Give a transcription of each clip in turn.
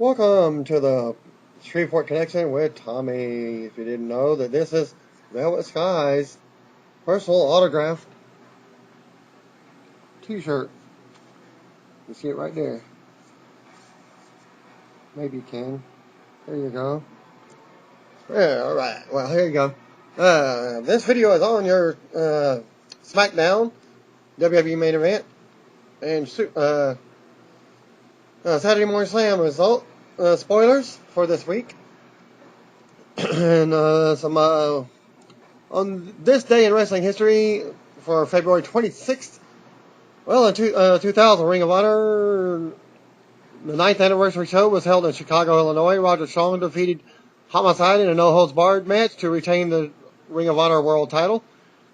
Welcome to the Shreveport Connection with Tommy. If you didn't know that this is Velvet Sky's personal autographed t-shirt. You see it right there. Maybe you can. There you go. Yeah, alright. Well, here you go. This video is on your SmackDown WWE main event and Saturday Morning Slam result spoilers for this week. And some on this day in wrestling history for February 26th. Well, in 2000, Ring of Honor, the 9th anniversary show was held in Chicago, Illinois. Roger Strong defeated Homicide in a no-holds-barred match to retain the Ring of Honor world title.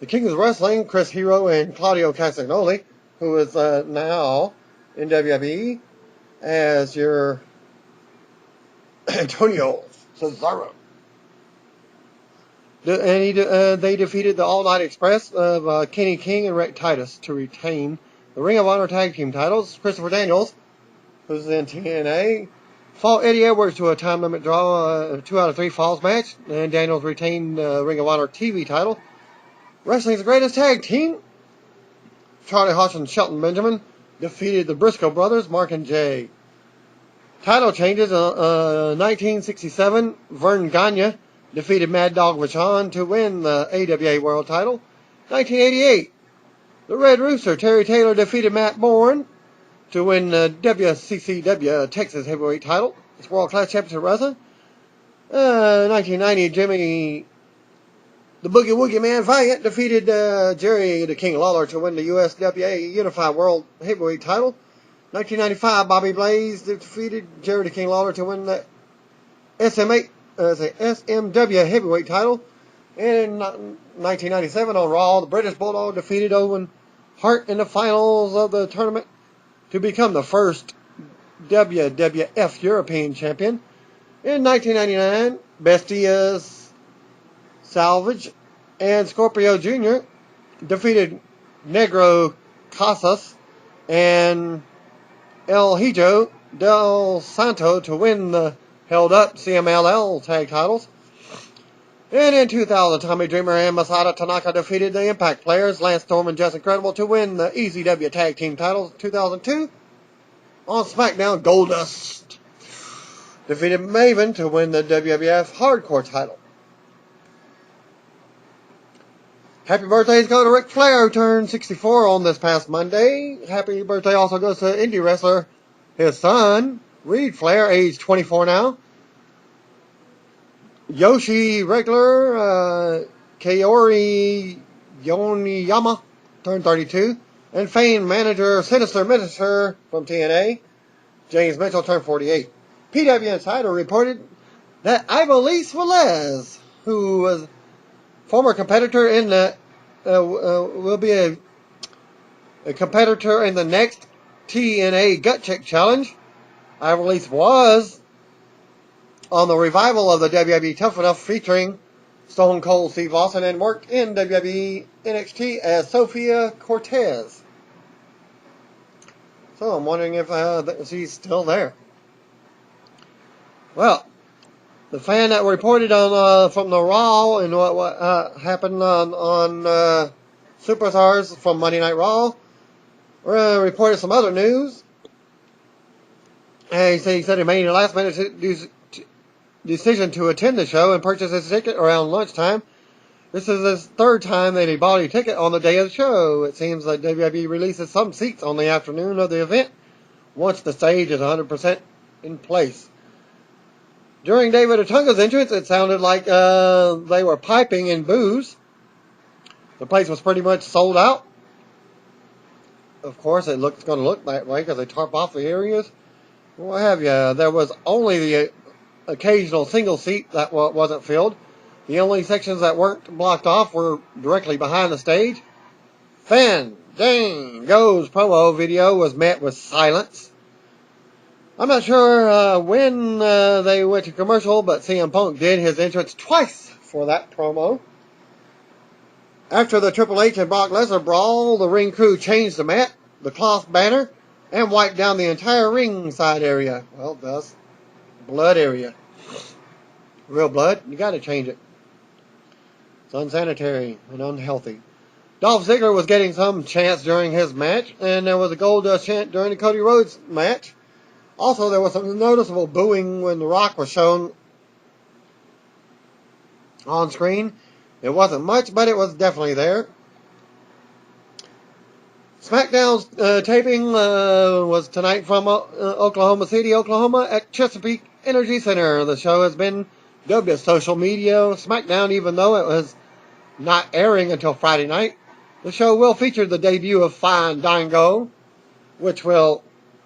The Kings of Wrestling, Chris Hero and Claudio Castagnoli, who is now in WWE as your Antonio Cesaro. They defeated the All Night Express of Kenny King and Rick Titus to retain the Ring of Honor tag team titles. Christopher Daniels, who's in TNA, fought Eddie Edwards to a time limit draw, 2 out of 3 falls match, and Daniels retained the Ring of Honor TV title. Wrestling's greatest tag team, Charlie Haas and Shelton Benjamin, defeated the Briscoe brothers, Mark and Jay. Title changes, 1967, Vern Gagne defeated Mad Dog Vachon to win the AWA World title. 1988, the Red Rooster, Terry Taylor, defeated Matt Bourne to win the WCCW Texas Heavyweight title. It's World Class Championship Wrestling. 1990, Jimmy the Boogie Woogie Man Valiant defeated Jerry the King Lawler to win the USWA Unified World Heavyweight title. 1995, Bobby Blaze defeated Jerry the King Lawler to win the SMW Heavyweight title. And in 1997 on Raw, the British Bulldog defeated Owen Hart in the finals of the tournament to become the first WWF European Champion. In 1999, Bestias, Salvage, and Scorpio Jr. defeated Negro Casas and El Hijo del Santo to win the held-up CMLL tag titles. And in 2000, Tommy Dreamer and Masada Tanaka defeated the Impact Players, Lance Storm and Just Incredible, to win the ECW Tag Team titles. 2002, on SmackDown, Goldust defeated Maven to win the WWF Hardcore title. Happy birthdays go to Ric Flair, who turned 64 on this past Monday. Happy birthday also goes to indie wrestler, his son, Reed Flair, age 24 now. Yoshi Regular, Kaori Yoniyama, turned 32. And Fame manager Sinister Minister from TNA, James Mitchell, turned 48. PW Insider reported that Ivelisse Velez, who was former competitor in the will be a competitor in the next TNA Gut Check Challenge. Ivelisse was on the revival of the WWE Tough Enough featuring Stone Cold Steve Austin and worked in WWE NXT as Sophia Cortez. So I'm wondering if she's still there. Well, the fan that reported on from the Raw and what happened on Superstars from Monday Night Raw reported some other news. And he said he made a last-minute decision to attend the show and purchase his ticket around lunchtime. This is his third time that he bought a ticket on the day of the show. It seems like WWE releases some seats on the afternoon of the event once the stage is 100% in place. During David Otunga's entrance, it sounded like they were piping in boos. The place was pretty much sold out. Of course, it's going to look that way because they tarp off the areas. What have you? There was only the occasional single seat that wasn't filled. The only sections that weren't blocked off were directly behind the stage. Fandango's promo video was met with silence. I'm not sure when they went to commercial, but CM Punk did his entrance twice for that promo. After the Triple H and Brock Lesnar brawl, the ring crew changed the mat, the cloth banner, and wiped down the entire ringside area. Well, thus blood area. Real blood, you got to change it. It's unsanitary and unhealthy. Dolph Ziggler was getting some chants during his match, and there was a Goldust chant during the Cody Rhodes match. Also, there was some noticeable booing when The Rock was shown on screen. It wasn't much, but it was definitely there. SmackDown's taping was tonight from Oklahoma City, Oklahoma at Chesapeake Energy Center. The show has been dubbed as social media SmackDown, even though it was not airing until Friday night. The show will feature the debut of Fandango, which will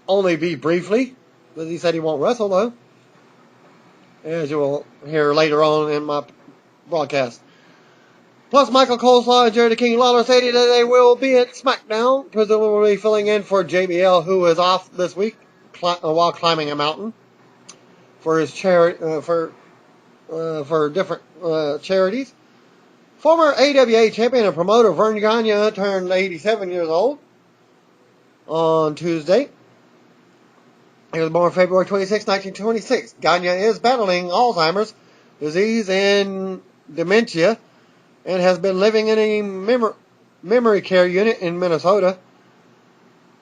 only be briefly, because he said he won't wrestle, though, as you will hear later on in my broadcast. Plus, Michael Coleslaw and Jerry the King Lawler stated that they will be at SmackDown, presumably filling in for JBL, who is off this week while climbing a mountain for his for different charities. Former AWA champion and promoter Vern Gagne turned 87 years old on Tuesday. He was born February 26, 1926. Gagne is battling Alzheimer's disease and dementia and has been living in a memory care unit in Minnesota.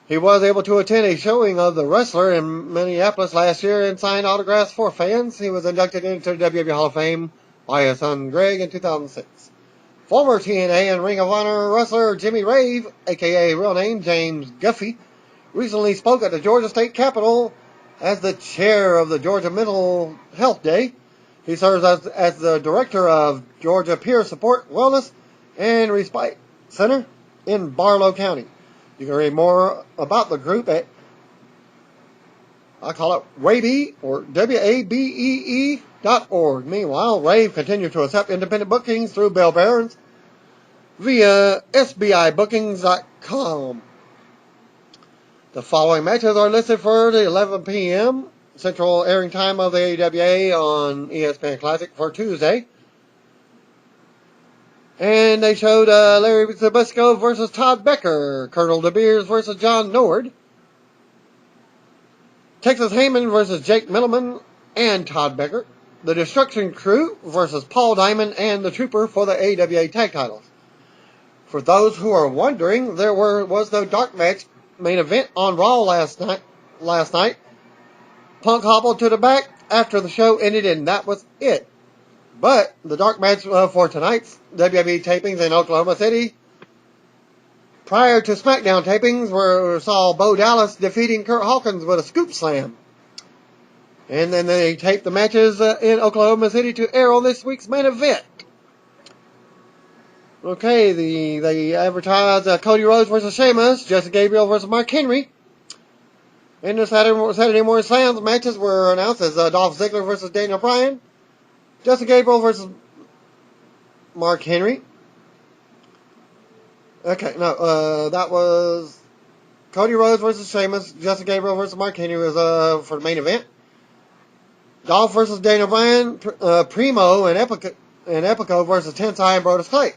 He was able to attend a showing of The Wrestler in Minneapolis last year and signed autographs for fans. He was inducted into the WWE Hall of Fame by his son Greg in 2006. Former TNA and Ring of Honor wrestler Jimmy Rave, a.k.a. real name James Guffey, recently spoke at the Georgia State Capitol as the chair of the Georgia Mental Health Day. He serves as the director of Georgia Peer Support, Wellness, and Respite Center in Barlow County. You can read more about the group at, I call it WABE, or WABEE.org. Meanwhile, Rave continues to accept independent bookings through Bell Barons via SBIBookings.com. The following matches are listed for the 11 p.m. Central airing time of the AWA on ESPN Classic for Tuesday. And they showed Larry Zbyszko versus Todd Becker, Colonel De Beers versus John Nord, Texas Heyman versus Jake Middleman and Todd Becker, the Destruction Crew versus Paul Diamond and the Trooper for the AWA tag titles. For those who are wondering, there was no dark match main event on Raw last night. Punk hobbled to the back after the show ended, and that was it. But the dark match for tonight's WWE tapings in Oklahoma City, prior to SmackDown tapings, saw Bo Dallas defeating Kurt Hawkins with a scoop slam. And then they taped the matches in Oklahoma City to air on this week's main event. Okay, they advertised Cody Rhodes versus Sheamus, Jesse Gabriel versus Mark Henry. And the Saturday Morning Slams matches were announced as Dolph Ziggler versus Daniel Bryan, Jesse Gabriel versus Mark Henry. Okay, no, that was Cody Rhodes versus Sheamus, Jesse Gabriel versus Mark Henry was for the main event. Dolph versus Daniel Bryan, Primo and Epico versus Tensai and Brodus Clay.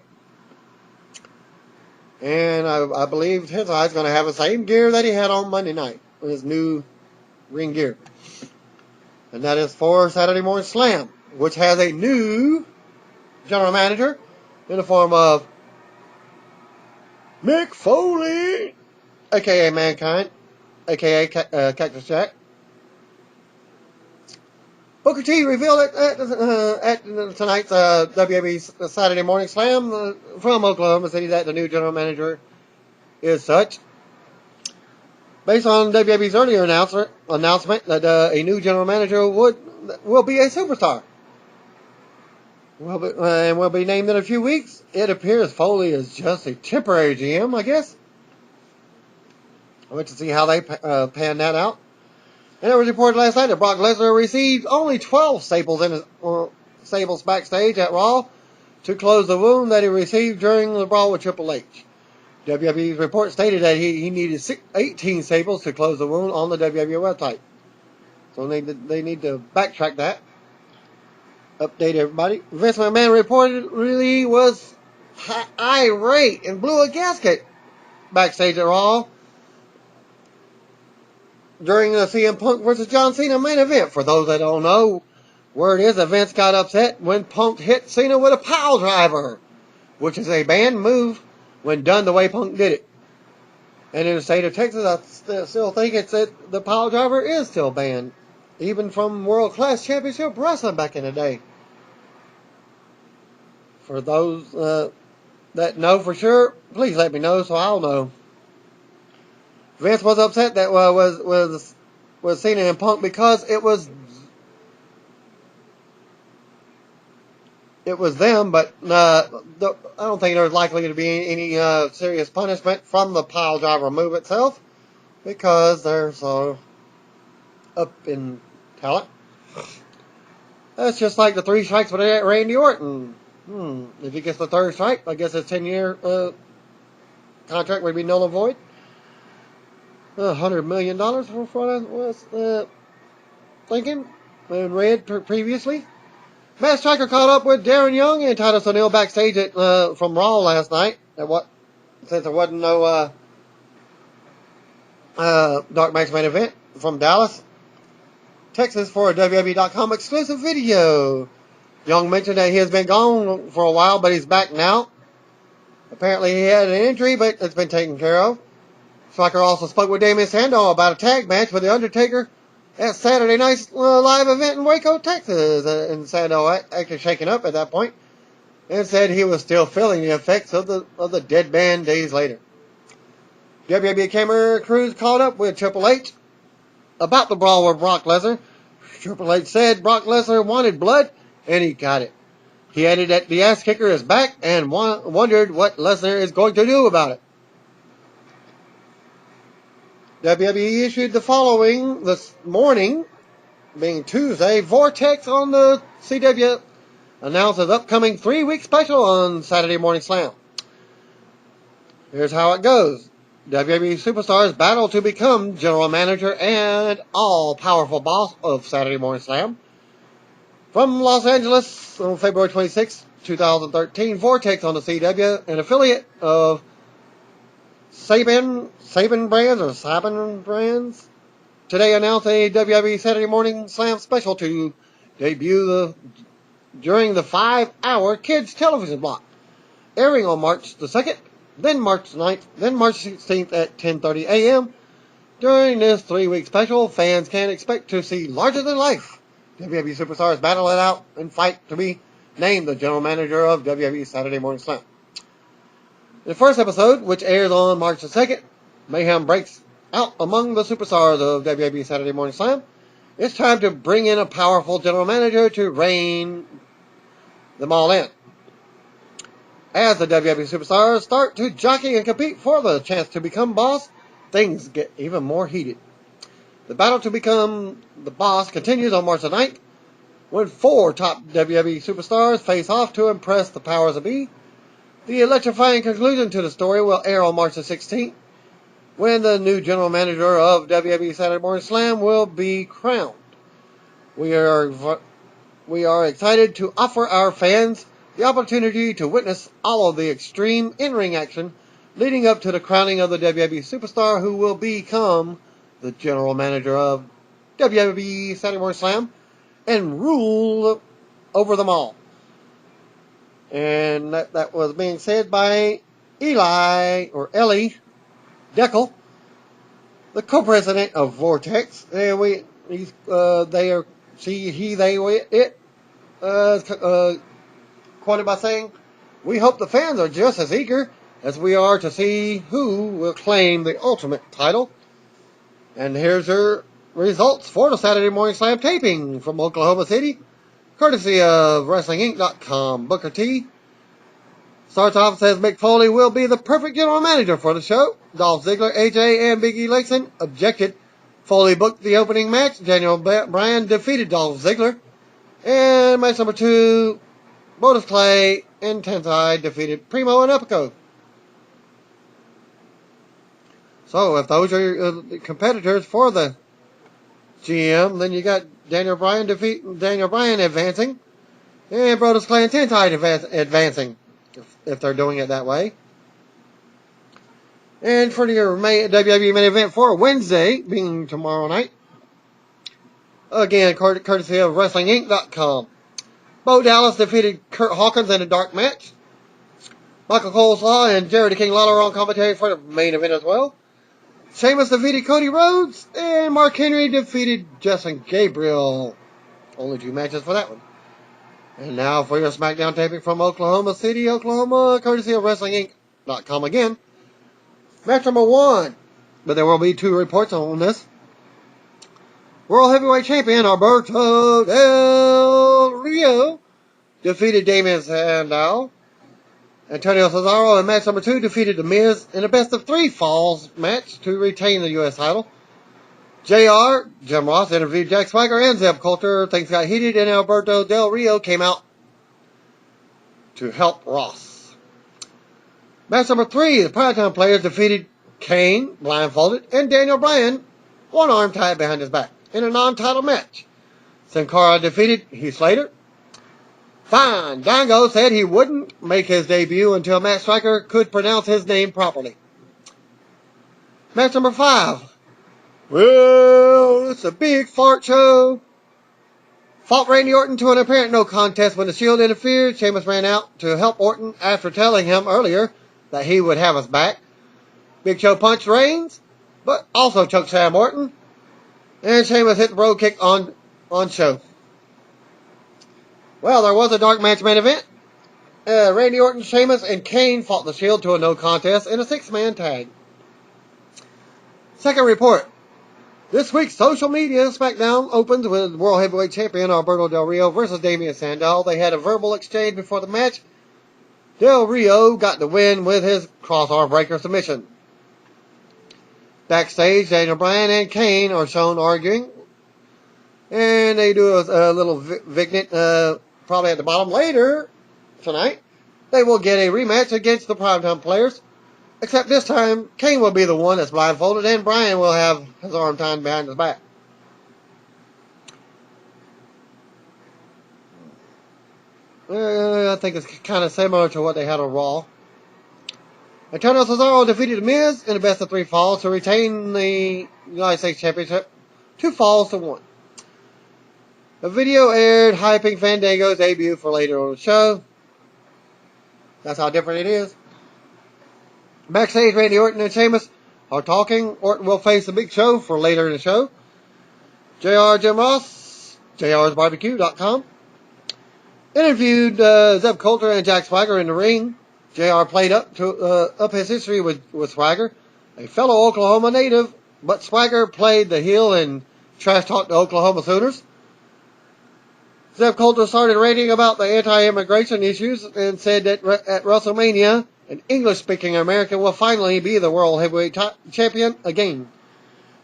And I believe Tensai is going to have the same gear that he had on Monday night, his new ring gear. And that is for Saturday Morning Slam, which has a new general manager in the form of Mick Foley, a.k.a. Mankind, a.k.a. Cactus Jack. Booker T revealed at tonight's WWE Saturday Morning Slam from Oklahoma City that the new general manager is such. Based on WWE's earlier announcement that a new general manager will be a superstar. And will be named in a few weeks. It appears Foley is just a temporary GM, I guess. I'll wait to see how they pan that out. And it was reported last night that Brock Lesnar received only 12 staples backstage at Raw to close the wound that he received during the brawl with Triple H. WWE's report stated that he needed 18 staples to close the wound on the WWE website. So they need to backtrack that. Update everybody. Vince McMahon reportedly was irate and blew a gasket backstage at Raw during the CM Punk versus John Cena main event. For those that don't know, word is that Vince got upset when Punk hit Cena with a pile driver, which is a banned move when done the way Punk did it. And in the state of Texas, I still think the pile driver is still banned, even from World Class Championship Wrestling back in the day. For those that know for sure, please let me know so I'll know. Vince was upset that was Cena and Punk because it was them, but I don't think there was likely to be any serious punishment from the pile driver move itself because they're so up in talent. That's just like the 3 strikes with Randy Orton. If he gets the 3rd strike, I guess his 10-year contract would be null and void. $100 million for what I was thinking and read previously. Matt Striker caught up with Darren Young and Titus O'Neil backstage from Raw last night. Since there wasn't no Dark Match main event from Dallas, Texas, for a WWE.com exclusive video. Young mentioned that he has been gone for a while, but he's back now. Apparently he had an injury, but it's been taken care of. Striker also spoke with Damien Sandow about a tag match with The Undertaker at Saturday night's live event in Waco, Texas. And Sandow actually shaken up at that point and said he was still feeling the effects of the dead man days later. WWE camera crews caught up with Triple H about the brawl with Brock Lesnar. Triple H said Brock Lesnar wanted blood, and he got it. He added that the ass kicker is back and wondered what Lesnar is going to do about it. WWE issued the following this morning, being Tuesday. Vortex on the CW announces upcoming 3-week special on Saturday Morning Slam. Here's how it goes. WWE superstars battle to become general manager and all-powerful boss of Saturday Morning Slam. From Los Angeles on February 26, 2013, Vortex on the CW, an affiliate of Saban Brands, today announced a WWE Saturday Morning Slam special to debut during the 5-hour kids television block, airing on March the 2nd, then March 9th, then March 16th at 10:30 a.m. During this 3-week special, fans can expect to see larger-than-life WWE superstars battle it out and fight to be named the general manager of WWE Saturday Morning Slam. In the first episode, which airs on March the 2nd, mayhem breaks out among the superstars of WWE Saturday Morning Slam. It's time to bring in a powerful general manager to rein them all in. As the WWE superstars start to jockey and compete for the chance to become boss, things get even more heated. The battle to become the boss continues on March the 9th, when 4 top WWE superstars face off to impress the powers that be. The electrifying conclusion to the story will air on March the 16th, when the new general manager of WWE Saturday Morning Slam will be crowned. We are excited to offer our fans the opportunity to witness all of the extreme in-ring action leading up to the crowning of the WWE superstar who will become the general manager of WWE Saturday Morning Slam and rule over them all. And that was being said by Ellie Deckel, the co-president of Vortex. And quoted by saying, "We hope the fans are just as eager as we are to see who will claim the ultimate title." And here's your results for the Saturday Morning Slam taping from Oklahoma City, courtesy of WrestlingInc.com. Booker T starts off, says Mick Foley will be the perfect general manager for the show. Dolph Ziggler, AJ, and Big E Langston objected. Foley booked the opening match. Daniel Bryan defeated Dolph Ziggler. And match number 2, Brodus Clay and Tensai defeated Primo and Epico. So if those are the competitors for the GM, then you got Daniel Bryan advancing, and Brodus Clay and Tensai advancing, if they're doing it that way. And for your WWE main event for Wednesday, being tomorrow night, again, courtesy of WrestlingInc.com. Bo Dallas defeated Kurt Hawkins in a dark match. Michael Coleslaw and Jerry the King Lawler are on commentary for the main event as well. Sheamus defeated Cody Rhodes, and Mark Henry defeated Justin Gabriel. Only 2 matches for that one. And now for your SmackDown taping from Oklahoma City, Oklahoma, courtesy of WrestlingInc.com again. Match number 1, but there will be 2 reports on this. World Heavyweight Champion Alberto Del Rio defeated Damien Sandow. Antonio Cesaro in match number 2 defeated The Miz in a best-of-3 falls match to retain the U.S. title. JR, Jim Ross, interviewed Jack Swagger and Zeb Coulter. Things got heated and Alberto Del Rio came out to help Ross. Match number 3, the Primetime Players defeated Kane, blindfolded, and Daniel Bryan, one arm tied behind his back, in a non-title match. Sin Cara defeated Heath Slater. Fandango said he wouldn't make his debut until Matt Striker could pronounce his name properly. Match number 5. Well, it's a big fart show. Fought Randy Orton to an apparent no contest when the Shield interfered. Sheamus ran out to help Orton after telling him earlier that he would have us back. Big Show punched Reigns, but also choked Sam Orton. And Sheamus hit the road kick on show. Well, there was a dark match main event. Randy Orton, Sheamus, and Kane fought the Shield to a no contest in a 6-man tag. Second report. This week's social media SmackDown opens with World Heavyweight Champion Alberto Del Rio versus Damien Sandow. They had a verbal exchange before the match. Del Rio got the win with his crossarm breaker submission. Backstage, Daniel Bryan and Kane are shown arguing. And they do a little vignette probably at the bottom later tonight. They will get a rematch against the Primetime Players. Except this time, Kane will be the one that's blindfolded, and Bryan will have his arm tied behind his back. I think it's kind of similar to what they had on Raw. Antonio Cesaro defeated The Miz in a best-of-3 falls to retain the United States Championship. 2 falls to 1. A video aired hyping Fandango's debut for later on the show. That's how different it is. Backstage, Randy Orton and Sheamus are talking. Orton will face the Big Show for later in the show. JR Jim Ross, JR'sBarbecue.com, interviewed Zeb Coulter and Jack Swagger in the ring. JR played up his history with Swagger, a fellow Oklahoma native, but Swagger played the heel and trash talked the Oklahoma Sooners. Zeb Coulter started ranting about the anti-immigration issues and said that at WrestleMania, an English-speaking American will finally be the World Heavyweight Champion again.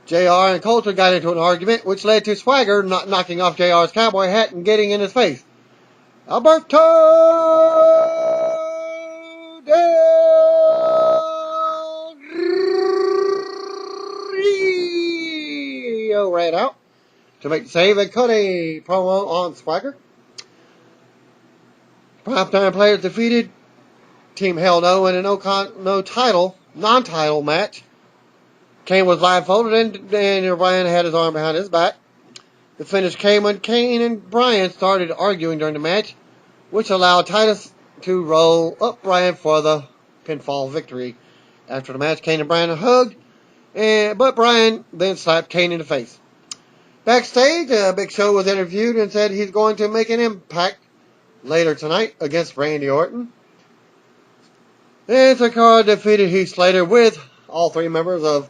JR and Coulter got into an argument, which led to Swagger knocking off JR's cowboy hat and getting in his face. Alberto Del Rio ran out to make the save and cut a promo on Swagger. Primetime Players defeated Team Hell No in a non-title match. Kane was blindfolded and Daniel Bryan had his arm behind his back. The finish came when Kane and Bryan started arguing during the match, which allowed Titus to roll up Bryan for the pinfall victory. After the match, Kane and Bryan hugged, but Bryan then slapped Kane in the face. Backstage, Big Show was interviewed and said he's going to make an impact later tonight against Randy Orton. And Sin Cara defeated Heath Slater with all 3 members of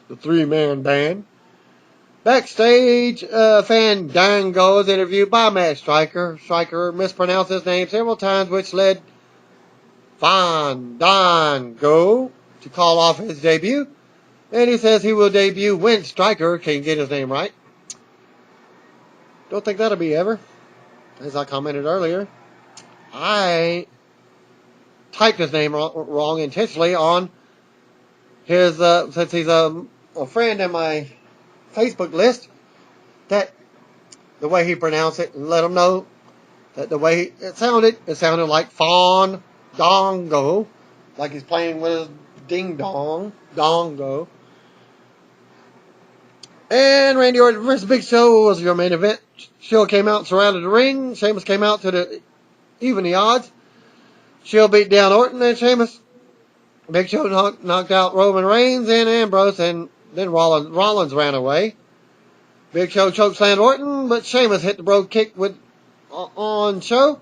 the 3-man band. Backstage, Fandango was interviewed by Matt Striker. Striker mispronounced his name several times, which led Fandango to call off his debut. And he says he will debut when Striker can get his name right. Don't think that'll be ever. As I commented earlier, I typed his name wrong intentionally on his, since he's a friend in my Facebook list, that the way he pronounced it, and let him know that the way it sounded like Fandango, like he's playing with his Ding Dong, Dongo. And Randy Orton versus Big Show was your main event. Show came out and surrounded the ring. Sheamus came out to even the odds. Show beat down Orton and Sheamus. Big Show knocked out Roman Reigns and Ambrose, and then Rollins ran away. Big Show chokeslammed Orton, but Sheamus hit the Brogue Kick on Show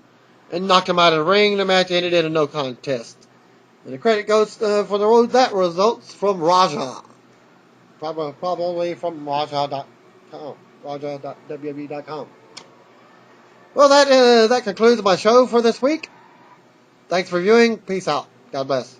and knocked him out of the ring. The match ended in a no contest. And the credit goes for that results from Raja. Probably from Raja.com. Raja.wwe.com. Well, that concludes my show for this week. Thanks for viewing. Peace out. God bless.